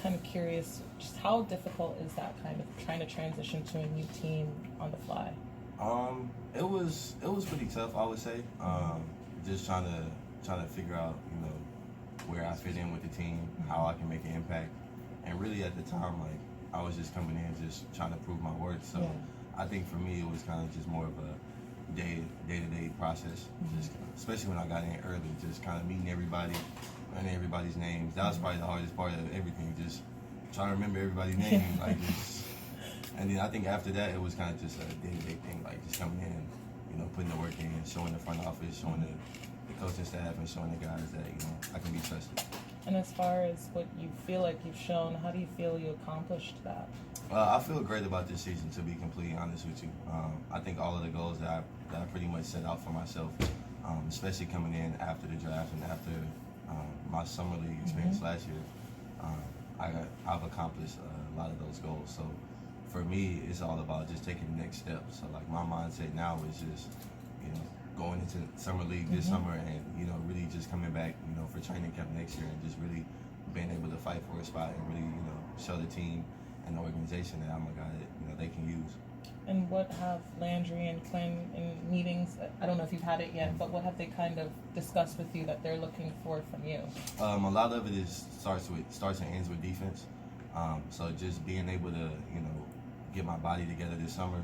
kind of curious, just how difficult is that kind of trying to transition to a new team on the fly? It was pretty tough, I would say. Just trying to figure out, where I fit in with the team, how I can make an impact, and really at the time, like I was just coming in, just trying to prove my worth. So I think for me, it was kind of just more of a day-to-day process. Just especially when I got in early, just kind of meeting everybody, learning everybody's names. That was probably the hardest part of everything. Just trying to remember everybody's name, like just. And then I think after that, it was kind of just a day-to-day thing, like just coming in, putting the work in, showing the front office, showing the coaching staff, and showing the guys that, I can be trusted. And as far as what you feel like you've shown, how do you feel you accomplished that? I feel great about this season, to be completely honest with you. I think all of the goals that I pretty much set out for myself, especially coming in after the draft and after my summer league experience last year, I've accomplished a lot of those goals. So for me, it's all about just taking the next step. So like my mindset now is just, going into summer league this summer and, really just coming back, for training camp next year and just really being able to fight for a spot and really, show the team and the organization that I'm a guy that, they can use. And what have Landry and Quinn in meetings, I don't know if you've had it yet, but what have they kind of discussed with you that they're looking for from you? A lot of it starts and ends with defense. So just being able to, get my body together this summer.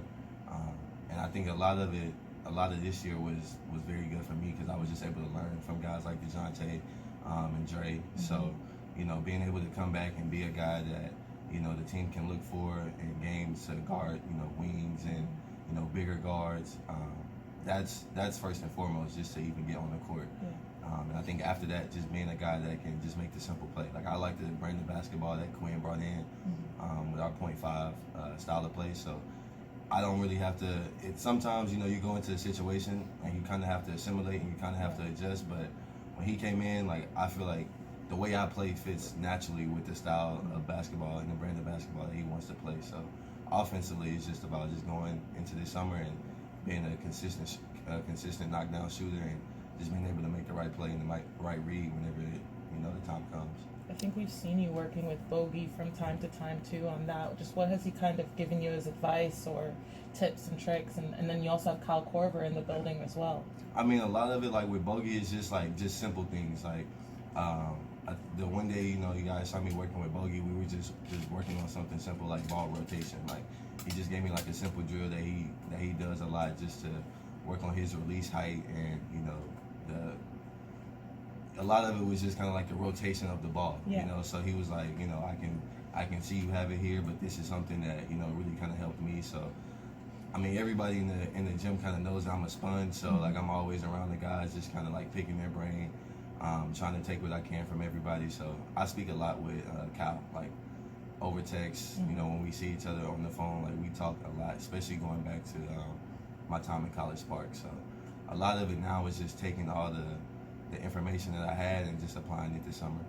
And I think a lot of this year was very good for me because I was just able to learn from guys like DeJounte and Dre. So, being able to come back and be a guy that, the team can look for in games to guard, wings and, bigger guards. That's first and foremost, just to even get on the court. And I think after that, just being a guy that can just make the simple play. Like I like to bring the basketball that Quinn brought in with our 0.5 style of play. So I don't really have to. Sometimes, you go into a situation and you kind of have to assimilate and you kind of have to adjust. But when he came in, like I feel like the way I play fits naturally with the style of basketball and the brand of basketball that he wants to play. So offensively, it's just about just going into this summer and being a consistent knockdown shooter and just being able to make the right play and the right read whenever the time comes. I think we've seen you working with Bogey from time to time too on that. Just what has he kind of given you as advice or tips and tricks? And then you also have Kyle Korver in the building as well. I mean, a lot of it, like with Bogey, is just simple things. Like the one day, you guys saw me working with Bogey, we were just working on something simple like ball rotation. Like he just gave me like a simple drill that he does a lot just to work on his release height and a lot of it was just kind of like the rotation of the ball, So he was like, I can see you have it here, but this is something that really kind of helped me. So, I mean, everybody in the gym kind of knows that I'm a sponge, so like I'm always around the guys, just kind of like picking their brain, trying to take what I can from everybody. So I speak a lot with Kyle, like over text. When we see each other on the phone, like we talk a lot, especially going back to my time in College Park. So a lot of it now is just taking all the information that I had and just applying it this summer.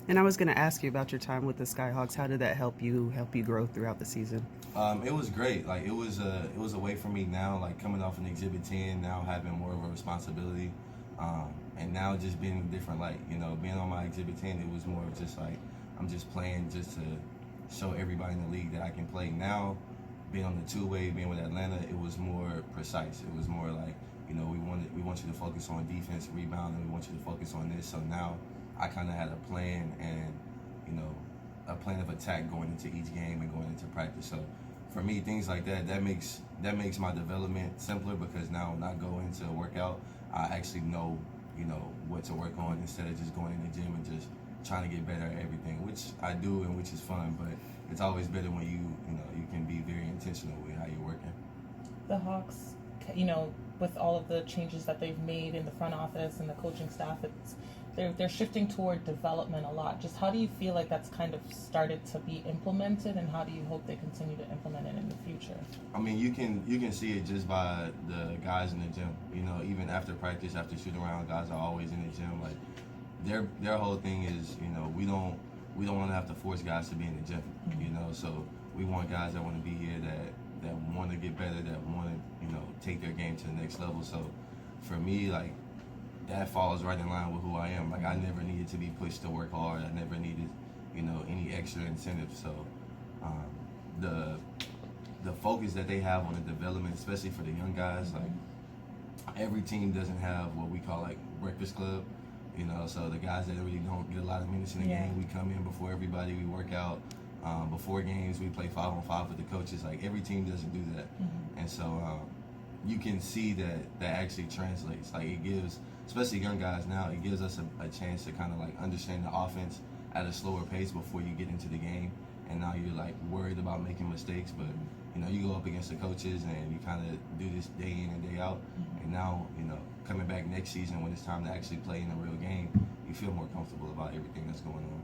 And I was going to ask you about your time with the Skyhawks. How did that help you grow throughout the season? It was great. Like it was a way for me now, like coming off an Exhibit 10, now having more of a responsibility, and now just being a different light. Being on my Exhibit 10, it was more of just like I'm just playing just to show everybody in the league that I can play. Now, being on the two-way, being with Atlanta, it was more precise. It was more like, we want you to focus on defense, rebounding. We want you to focus on this. So now I kind of had a plan and, a plan of attack going into each game and going into practice. So for me, things like that makes my development simpler because now when I go into a workout, I actually know, what to work on instead of just going in the gym and just trying to get better at everything, which I do and which is fun. But it's always better when you can be very intentional with how you're working. The Hawks, with all of the changes that they've made in the front office and the coaching staff, they're shifting toward development a lot. Just how do you feel like that's kind of started to be implemented, and how do you hope they continue to implement it in the future? I mean, you can see it just by the guys in the gym. Even after practice, after shoot around, guys are always in the gym. Like their whole thing is, we don't want to have to force guys to be in the gym. So we want guys that want to be here that want to get better, that want to take their game to the next level. So for me, like that falls right in line with who I am. Like I never needed to be pushed to work hard. I never needed any extra extra incentive. So the focus that they have on the development, especially for the young guys, like every team doesn't have what we call like breakfast club, you know. So the guys that really don't get a lot of minutes in the game, we come in before everybody, we work out. Before games, we play 5-on-5 with the coaches. Like every team doesn't do that, and so you can see that actually translates. Like it gives, especially young guys now, it gives us a chance to kind of like understand the offense at a slower pace before you get into the game. And now you're like worried about making mistakes, but you know, you go up against the coaches and you kind of do this day in and day out. And now, you know, coming back next season when it's time to actually play in a real game, you feel more comfortable about everything that's going on.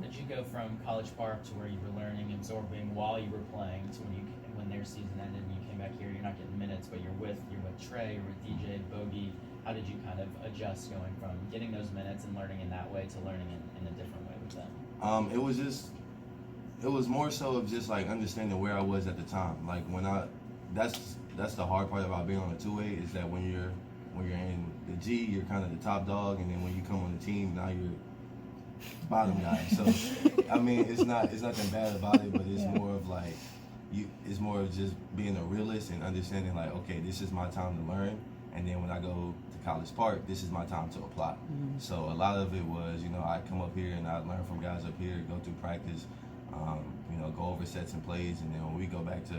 Did you go from College Park to where you were learning, absorbing while you were playing, to when their season ended and you came back here, you're not getting minutes, but you're with Trey, you're with DJ, Bogey. How did you kind of adjust going from getting those minutes and learning in that way to learning in a different way with them? It was more so of just like understanding where I was at the time. Like that's the hard part about being on a two-way, is that when you're in the G, you're kind of the top dog, and then when you come on the team, now you're bottom guy. So I mean, it's nothing bad about it, but it's more of like it's more of just being a realist and understanding like, okay, this is my time to learn, and then when I go to College Park, this is my time to apply. So a lot of it was, you know, I come up here and I learn from guys up here, go through practice, you know, go over sets and plays, and then when we go back to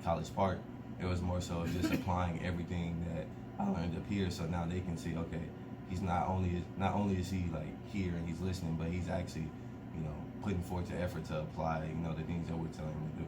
College Park, it was more so just applying everything that I learned up here. So now they can see, okay, he's not only is he like here and he's listening, but he's actually, you know, putting forth the effort to apply, you know, the things that we're telling him to do.